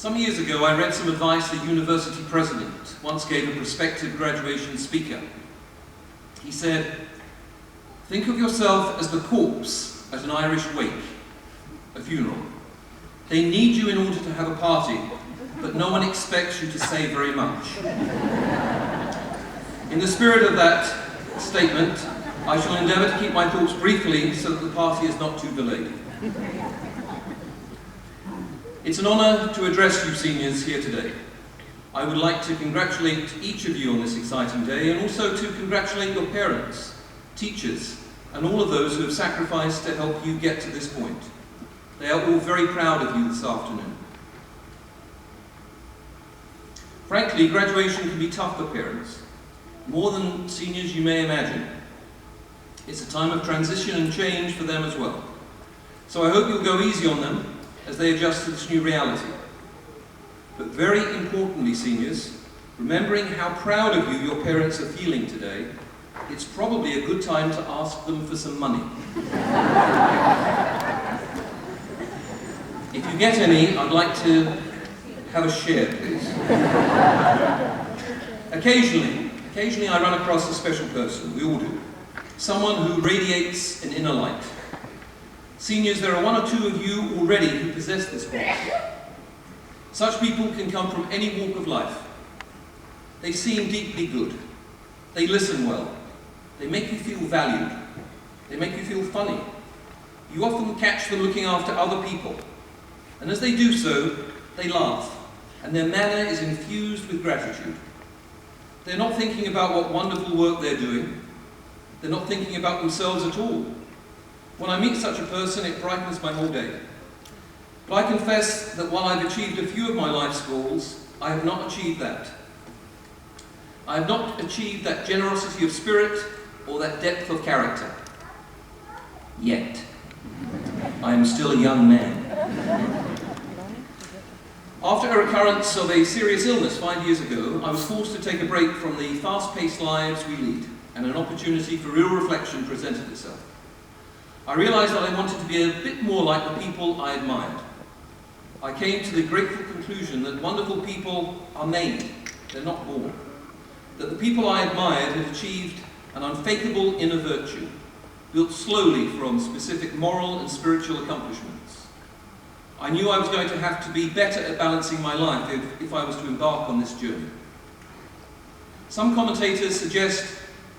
Some years ago, I read some advice a university president once gave a prospective graduation speaker. He said, "Think of yourself as the corpse at an Irish wake, a funeral. They need you in order to have a party, but no one expects you to say very much." In the spirit of that statement, I shall endeavour to keep my thoughts briefly so that the party is not too delayed. It's an honour to address you seniors here today. I would like to congratulate each of you on this exciting day, and also to congratulate your parents, teachers, and all of those who have sacrificed to help you get to this point. They are all very proud of you this afternoon. Frankly, graduation can be tough for parents, more than seniors you may imagine. It's a time of transition and change for them as well. So I hope you'll go easy on them as they adjust to this new reality. But very importantly, seniors, remembering how proud of you your parents are feeling today, it's probably a good time to ask them for some money. If you get any, I'd like to have a share, please. Occasionally I run across a special person, we all do. Someone who radiates an inner light. Seniors, there are one or two of you already who possess this quality. Such people can come from any walk of life. They seem deeply good. They listen well. They make you feel valued. They make you feel funny. You often catch them looking after other people. And as they do so, they laugh, and their manner is infused with gratitude. They're not thinking about what wonderful work they're doing. They're not thinking about themselves at all. When I meet such a person, it brightens my whole day. But I confess that while I've achieved a few of my life's goals, I have not achieved that. I have not achieved that generosity of spirit or that depth of character. Yet. I am still a young man. After a recurrence of a serious illness 5 years ago, I was forced to take a break from the fast-paced lives we lead, and an opportunity for real reflection presented itself. I realized that I wanted to be a bit more like the people I admired. I came to the grateful conclusion that wonderful people are made, they're not born. That the people I admired had achieved an unfakeable inner virtue, built slowly from specific moral and spiritual accomplishments. I knew I was going to have to be better at balancing my life if I was to embark on this journey. Some commentators suggest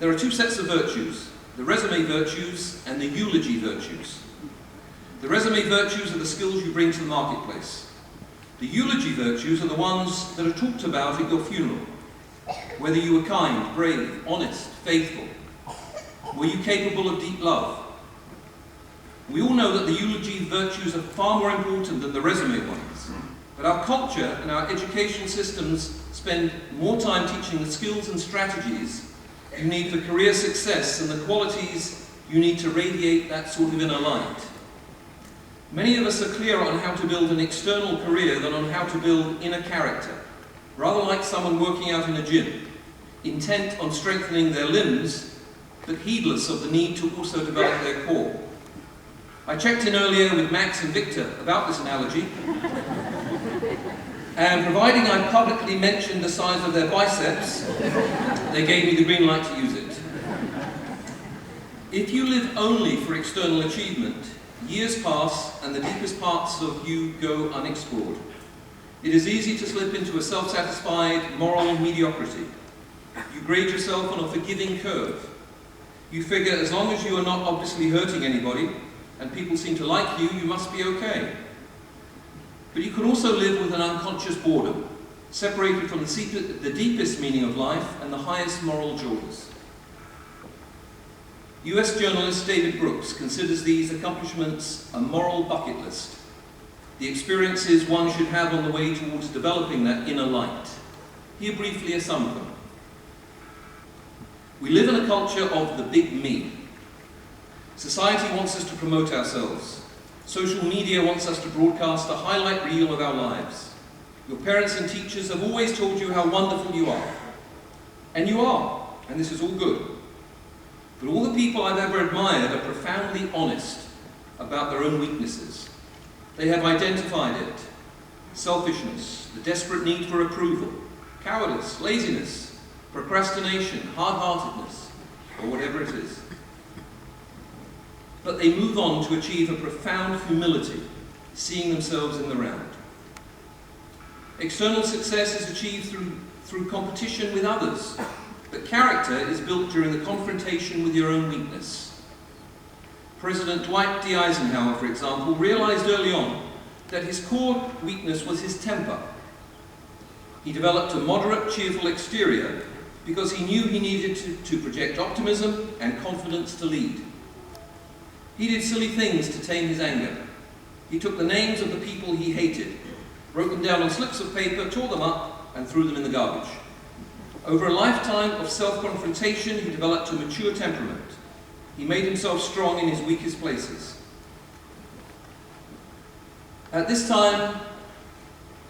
there are two sets of virtues, the resume virtues and the eulogy virtues. The resume virtues are the skills you bring to the marketplace. The eulogy virtues are the ones that are talked about at your funeral. Whether you were kind, brave, honest, faithful. Were you capable of deep love? We all know that the eulogy virtues are far more important than the resume ones. But our culture and our education systems spend more time teaching the skills and strategies you need for career success and the qualities you need to radiate that sort of inner light. Many of us are clearer on how to build an external career than on how to build inner character, rather like someone working out in a gym, intent on strengthening their limbs, but heedless of the need to also develop their core. I checked in earlier with Max and Victor about this analogy, and providing I publicly mentioned the size of their biceps, they gave me the green light to use it. If you live only for external achievement, years pass and the deepest parts of you go unexplored. It is easy to slip into a self-satisfied moral mediocrity. You grade yourself on a forgiving curve. You figure as long as you are not obviously hurting anybody and people seem to like you, you must be okay. But you can also live with an unconscious boredom, separated from the deepest meaning of life and the highest moral joys. US journalist David Brooks considers these accomplishments a moral bucket list, the experiences one should have on the way towards developing that inner light. Here briefly are some of them. We live in a culture of the big me. Society wants us to promote ourselves. Social media wants us to broadcast a highlight reel of our lives. Your parents and teachers have always told you how wonderful you are. And you are, and this is all good. But all the people I've ever admired are profoundly honest about their own weaknesses. They have identified it. selfishness, the desperate need for approval, cowardice, laziness, procrastination, hard-heartedness, or whatever it is. But they move on to achieve a profound humility, seeing themselves in the round. External success is achieved through competition with others, but character is built during the confrontation with your own weakness. President Dwight D. Eisenhower, for example, realized early on that his core weakness was his temper. He developed a moderate, cheerful exterior because he knew he needed to project optimism and confidence to lead. He did silly things to tame his anger. He took the names of the people he hated, wrote them down on slips of paper, tore them up, and threw them in the garbage. Over a lifetime of self-confrontation, he developed a mature temperament. He made himself strong in his weakest places. At this time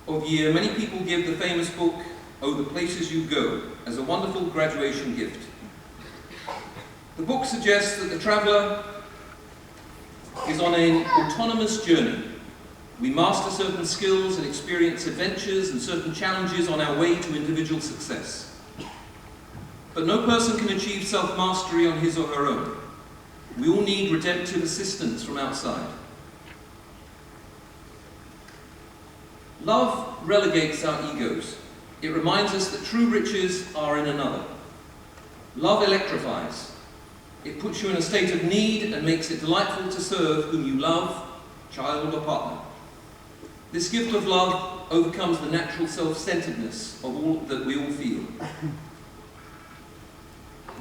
of year, many people give the famous book, Oh, the Places You Go, as a wonderful graduation gift. The book suggests that the traveller is on an autonomous journey. We master certain skills and experience adventures and certain challenges on our way to individual success. But no person can achieve self-mastery on his or her own. We all need redemptive assistance from outside. Love relegates our egos. It reminds us that true riches are in another. Love electrifies. It puts you in a state of need and makes it delightful to serve whom you love, child or partner. This gift of love overcomes the natural self-centeredness of all that we all feel.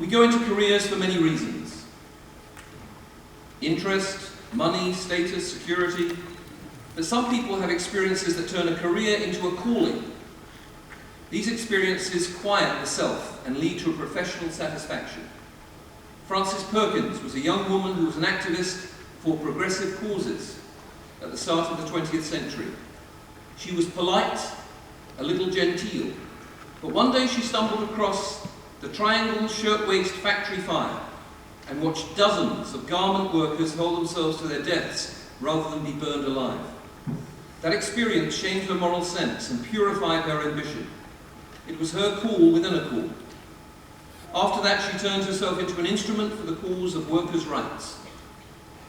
We go into careers for many reasons. Interest, money, status, security. But some people have experiences that turn a career into a calling. These experiences quiet the self and lead to a professional satisfaction. Frances Perkins was a young woman who was an activist for progressive causes at the start of the 20th century. She was polite, a little genteel, but one day she stumbled across the Triangle Shirtwaist Factory fire and watched dozens of garment workers hold themselves to their deaths rather than be burned alive. That experience changed her moral sense and purified her ambition. It was her call within a call. After that, she turned herself into an instrument for the cause of workers' rights.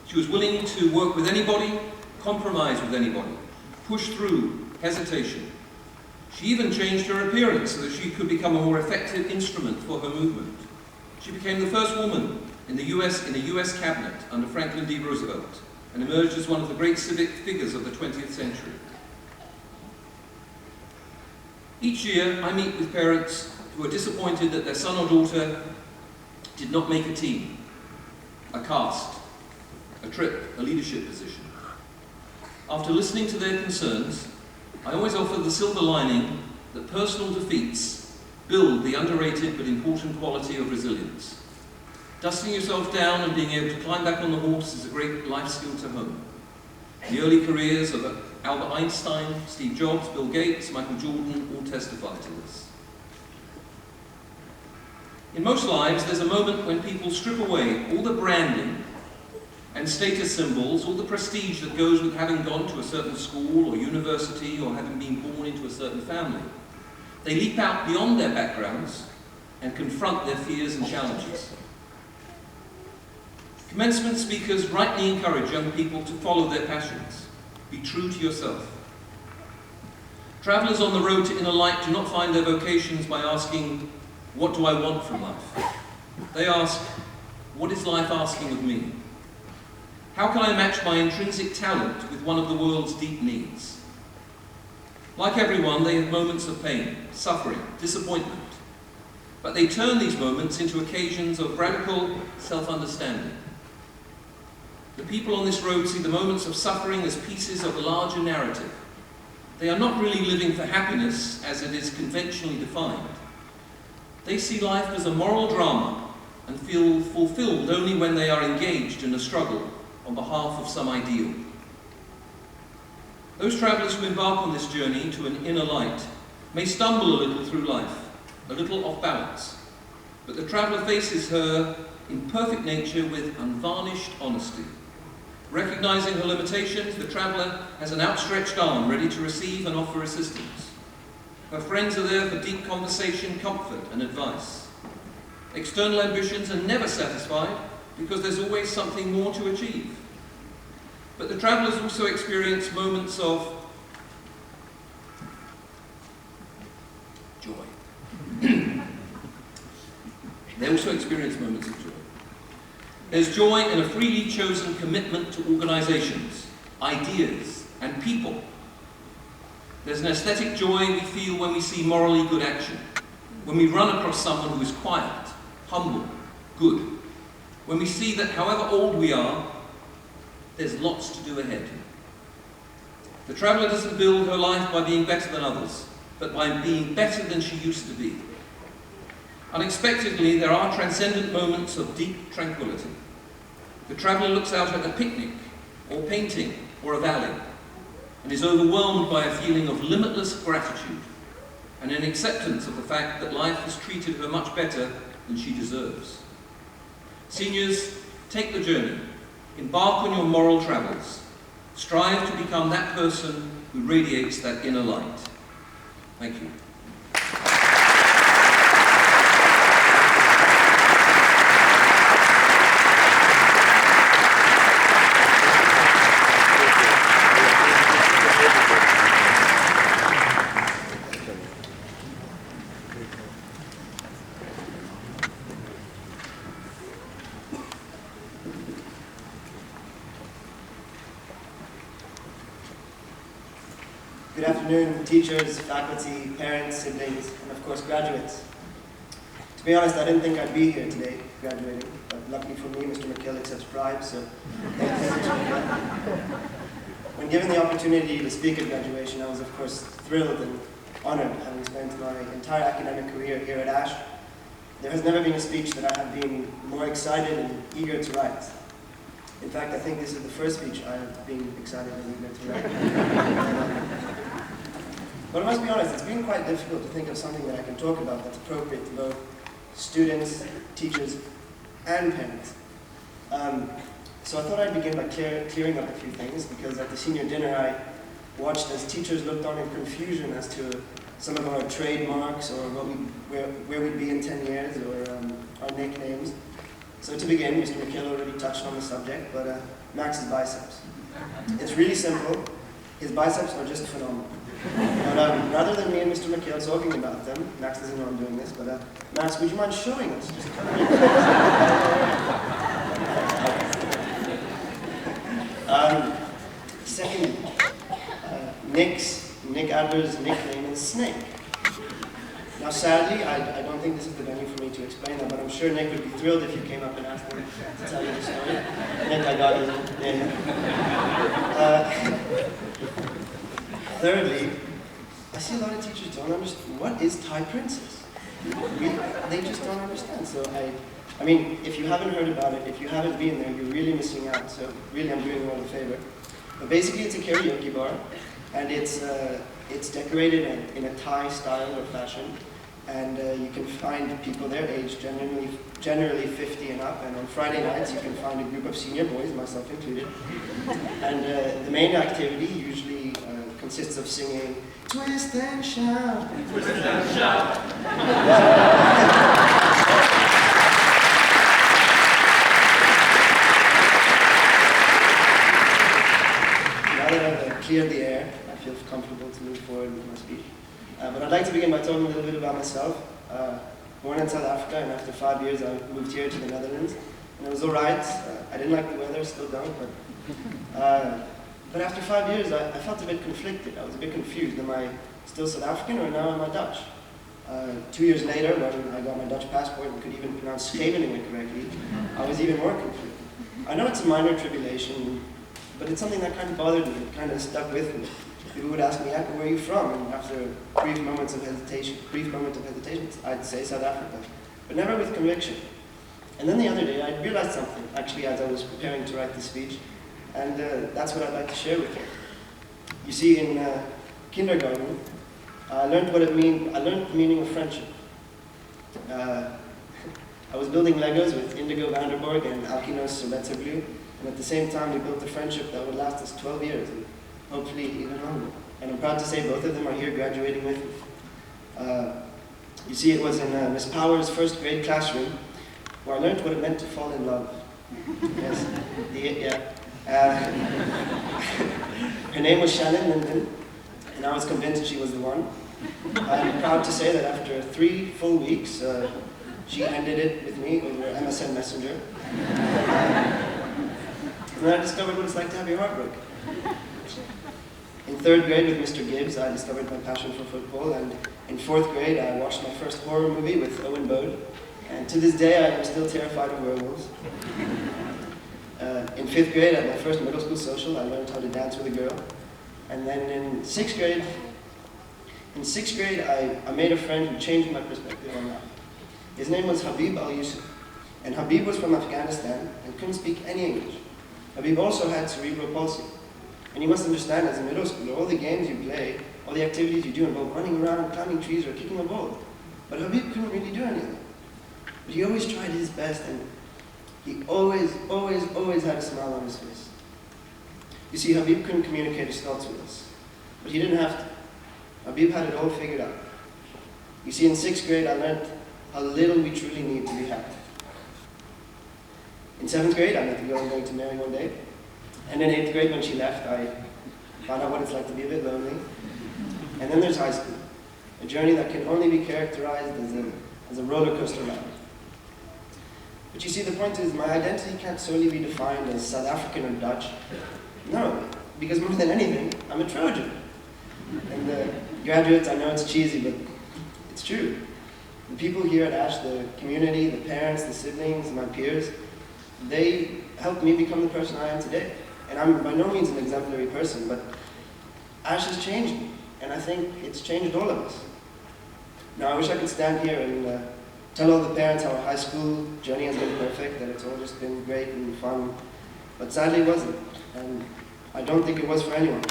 She was willing to work with anybody, compromise with anybody, push through hesitation. She even changed her appearance so that she could become a more effective instrument for her movement. She became the first woman in the US cabinet under Franklin D. Roosevelt and emerged as one of the great civic figures of the 20th century. Each year, I meet with parents who are disappointed that their son or daughter did not make a team, a cast, a trip, a leadership position. After listening to their concerns, I always offer the silver lining that personal defeats build the underrated but important quality of resilience. Dusting yourself down and being able to climb back on the horse is a great life skill to hone. The early careers of Albert Einstein, Steve Jobs, Bill Gates, Michael Jordan all testify to this. In most lives, there's a moment when people strip away all the branding and status symbols, all the prestige that goes with having gone to a certain school or university or having been born into a certain family. They leap out beyond their backgrounds and confront their fears and challenges. Commencement speakers rightly encourage young people to follow their passions. Be true to yourself. Travelers on the road to inner light do not find their vocations by asking, what do I want from life? They ask, what is life asking of me? How can I match my intrinsic talent with one of the world's deep needs? Like everyone, they have moments of pain, suffering, disappointment. But they turn these moments into occasions of radical self-understanding. The people on this road see the moments of suffering as pieces of a larger narrative. They are not really living for happiness as it is conventionally defined. They see life as a moral drama and feel fulfilled only when they are engaged in a struggle on behalf of some ideal. Those travelers who embark on this journey to an inner light may stumble a little through life, a little off balance, but the traveler faces her imperfect nature with unvarnished honesty. Recognizing her limitations, the traveller has an outstretched arm ready to receive and offer assistance. Her friends are there for deep conversation, comfort and advice. External ambitions are never satisfied because there's always something more to achieve. But the travellers also experience moments of joy. They also experience moments of joy. There's joy in a freely chosen commitment to organisations, ideas, and people. There's an aesthetic joy we feel when we see morally good action, when we run across someone who is quiet, humble, good, when we see that however old we are, there's lots to do ahead. The traveller doesn't build her life by being better than others, but by being better than she used to be. Unexpectedly, there are transcendent moments of deep tranquility. The traveller looks out at a picnic, or painting, or a valley, and is overwhelmed by a feeling of limitless gratitude and an acceptance of the fact that life has treated her much better than she deserves. Seniors, take the journey. Embark on your moral travels. Strive to become that person who radiates that inner light. Thank you. Good afternoon, teachers, faculty, parents, siblings, and of course graduates. To be honest, I didn't think I'd be here today, graduating, but luckily for me, Mr. McKill accepts bribes, so thank you, Mr. McKill. When given the opportunity to speak at graduation, I was of course thrilled and honored, having spent my entire academic career here at Ash. There has never been a speech that I have been more excited and eager to write. In fact, I think this is the first speech I have been excited and eager to write. But I must be honest, it's been quite difficult to think of something that I can talk about that's appropriate to both students, teachers, and parents. So I thought I'd begin by clearing up a few things, because at the senior dinner I watched as teachers looked on in confusion as to some of our trademarks or where we'd be in 10 years or our nicknames. So to begin, Mr. McKill already touched on the subject, but Max's biceps. It's really simple. His biceps are just phenomenal. But rather than me and Mr. McKill talking about them, Max doesn't know I'm doing this, but Max, would you mind showing us? Second, Nick Adler's nickname is Snake. Now sadly, I don't think this is the venue for me to explain that, but I'm sure Nick would be thrilled if you came up and asked him to tell you the story. Nick, I got his name. Thirdly, I see a lot of teachers don't understand, what is Thai Princess? They just don't understand. So I mean, if you haven't heard about it, if you haven't been there, you're really missing out. So really, I'm doing you all a favor. But basically, it's a karaoke bar, and it's decorated in a Thai style or fashion, and you can find people their age, generally 50 and up, and on Friday nights you can find a group of senior boys, myself included, and the main activity usually consists of singing "Twist and Shout." Twist and shout. Now that I've cleared the air, I feel comfortable to move forward with my speech. But I'd like to begin by talking a little bit about myself. Born in South Africa, and after 5 years I moved here to the Netherlands. And it was alright. I didn't like the weather, still don't, but after 5 years I felt a bit conflicted. I was a bit confused. Am I still South African or now am I Dutch? 2 years later, when I got my Dutch passport and could even pronounce Scheveningen correctly, I was even more conflicted. I know it's a minor tribulation, but it's something that kind of bothered me. It kind of stuck with me. People would ask me, "Jaco, where are you from?" And after a brief moment of hesitation, I'd say South Africa, but never with conviction. And then the other day, I realized something, actually, as I was preparing to write this speech, and that's what I'd like to share with you. You see, in kindergarten, I learned the meaning of friendship. I was building Legos with Indigo Vanderborg and Alkinos Sorbetoglu, And at the same time, we built a friendship that would last us 12 years, and hopefully even longer. And I'm proud to say both of them are here graduating with me. You see, it was in Miss Power's first grade classroom where I learned what it meant to fall in love. Yes, her name was Shannon Linden, and I was convinced she was the one. I'm proud to say that after 3 full weeks, she ended it with me over MSN Messenger. And then I discovered what it's like to have your heart broken. In 3rd grade with Mr. Gibbs, I discovered my passion for football, and in 4th grade, I watched my first horror movie with Owen Bode, and to this day, I am still terrified of werewolves. In 5th grade, at my first middle school social, I learned how to dance with a girl. And then in 6th grade, I made a friend who changed my perspective on life. His name was Habib Al-Yusuf, and Habib was from Afghanistan and couldn't speak any English. Habib also had cerebral palsy. And you must understand, as a middle schooler, all the games you play, all the activities you do involve running around, climbing trees, or kicking a ball. But Habib couldn't really do anything. But he always tried his best, and he always had a smile on his face. You see, Habib couldn't communicate his thoughts with us, but he didn't have to. Habib had it all figured out. You see, in 6th grade, I learned how little we truly need to be happy. In 7th grade, I met the girl I'm going to marry one day. And in 8th grade, when she left, I found out what it's like to be a bit lonely. And then there's high school, a journey that can only be characterized as a roller coaster ride. But you see, the point is, my identity can't solely be defined as South African or Dutch. No, because more than anything, I'm a Trojan. And graduates, I know it's cheesy, but it's true. The people here at Ash, the community, the parents, the siblings, my peers, they helped me become the person I am today. And I'm by no means an exemplary person, but Ash has changed me, and I think it's changed all of us. Now, I wish I could stand here and tell all the parents how our high school journey has been perfect, that it's all just been great and fun, but sadly it wasn't, and I don't think it was for anyone.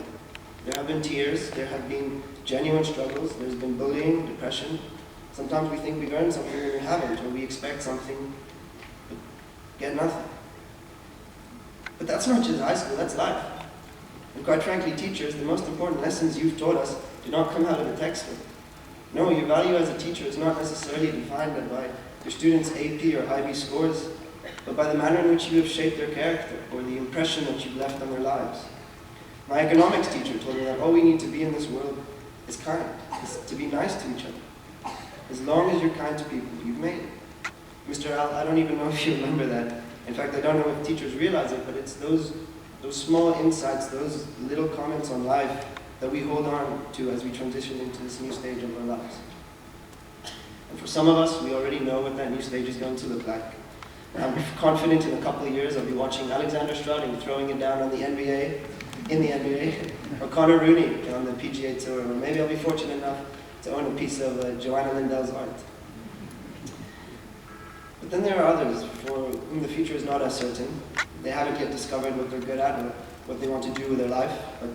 There have been tears, there have been genuine struggles, there's been bullying, depression. Sometimes we think we've earned something when we haven't, or we expect something, but get nothing. But that's not just high school, that's life. And quite frankly, teachers, the most important lessons you've taught us do not come out of a textbook. No, your value as a teacher is not necessarily defined by your students' AP or IB scores, but by the manner in which you have shaped their character, or the impression that you've left on their lives. My economics teacher told me that all we need to be in this world is kind, is to be nice to each other. As long as you're kind to people, you've made it. Mr. Al, I don't even know if you remember that. In fact, I don't know if teachers realize it, but it's those small insights, those little comments on life that we hold on to as we transition into this new stage of our lives. And for some of us, we already know what that new stage is going to look like. I'm confident in a couple of years I'll be watching Alexander Stroud throwing it down on the NBA, or Connor Rooney on the PGA Tour, or maybe I'll be fortunate enough to own a piece of Joanna Lindell's art. But then there are others for whom the future is not as certain. They haven't yet discovered what they're good at or what they want to do with their life. But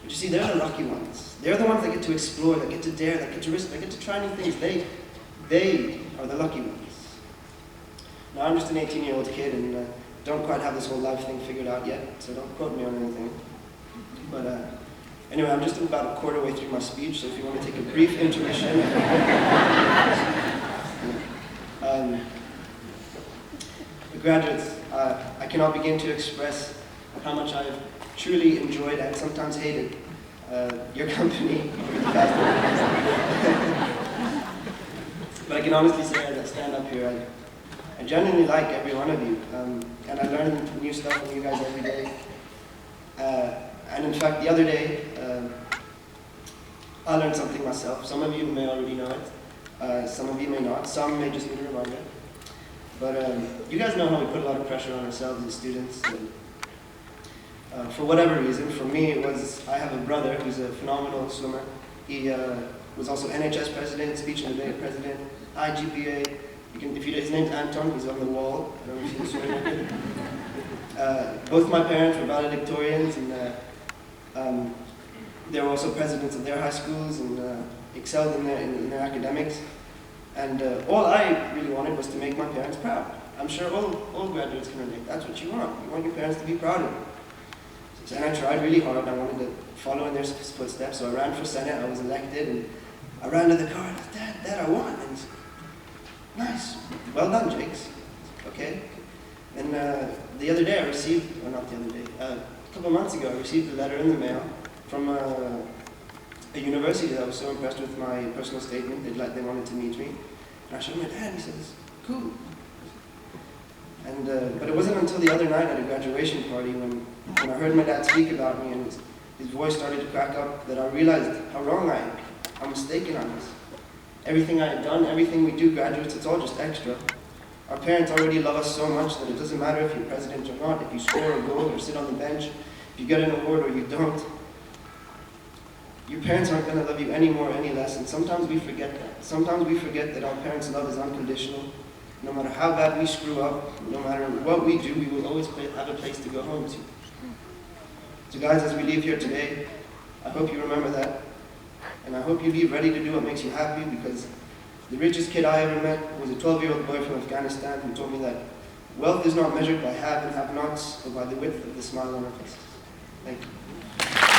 you see, they're the lucky ones. They're the ones that get to explore, that get to dare, that get to risk, that get to try new things. They are the lucky ones. Now, I'm just an 18-year-old kid and don't quite have this whole life thing figured out yet, so don't quote me on anything. But anyway, I'm just about a quarter way through my speech, so if you want to take a brief intermission. Graduates, I cannot begin to express how much I've truly enjoyed and sometimes hated your company over the past 10 years. But I can honestly say, as I stand up here, I genuinely like every one of you, and I learn new stuff from you guys every day. And in fact, the other day, I learned something myself. Some of you may already know it, some of you may not, some may just need a reminder. But you guys know how we put a lot of pressure on ourselves as students. And, for whatever reason, for me it was, I have a brother who's a phenomenal swimmer. He was also NHS president, speech and debate president, high GPA. His name's Anton, he's on the wall. I don't know if you can swim with. Both my parents were valedictorians, and they were also presidents of their high schools and excelled in their academics. And all I really wanted was to make my parents proud. I'm sure all graduates can relate. That's what you want. You want your parents to be proud of you. And I tried really hard. I wanted to follow in their footsteps. So I ran for Senate. I was elected, and I ran to the car and I said, Dad, I won. And he said, nice. Well done, Jakes. Okay. And the other day I received, or not the other day, a couple of months ago, I received a letter in the mail from a university that was so impressed with my personal statement, they wanted to meet me. And I showed my dad, and he says, cool. And, but it wasn't until the other night at a graduation party when I heard my dad speak about me and his voice started to crack up that I realized how wrong I am. I'm mistaken on this. Everything I had done, everything we do, graduates, it's all just extra. Our parents already love us so much that it doesn't matter if you're president or not, if you score a goal or sit on the bench, if you get an award or you don't. Your parents aren't going to love you any more or any less, and sometimes we forget that. Sometimes we forget that our parents' love is unconditional. No matter how bad we screw up, no matter what we do, we will always have a place to go home to. So guys, as we leave here today, I hope you remember that. And I hope you leave ready to do what makes you happy, because the richest kid I ever met was a 12-year-old boy from Afghanistan who told me that wealth is not measured by have and have-nots, but by the width of the smile on our faces. Thank you.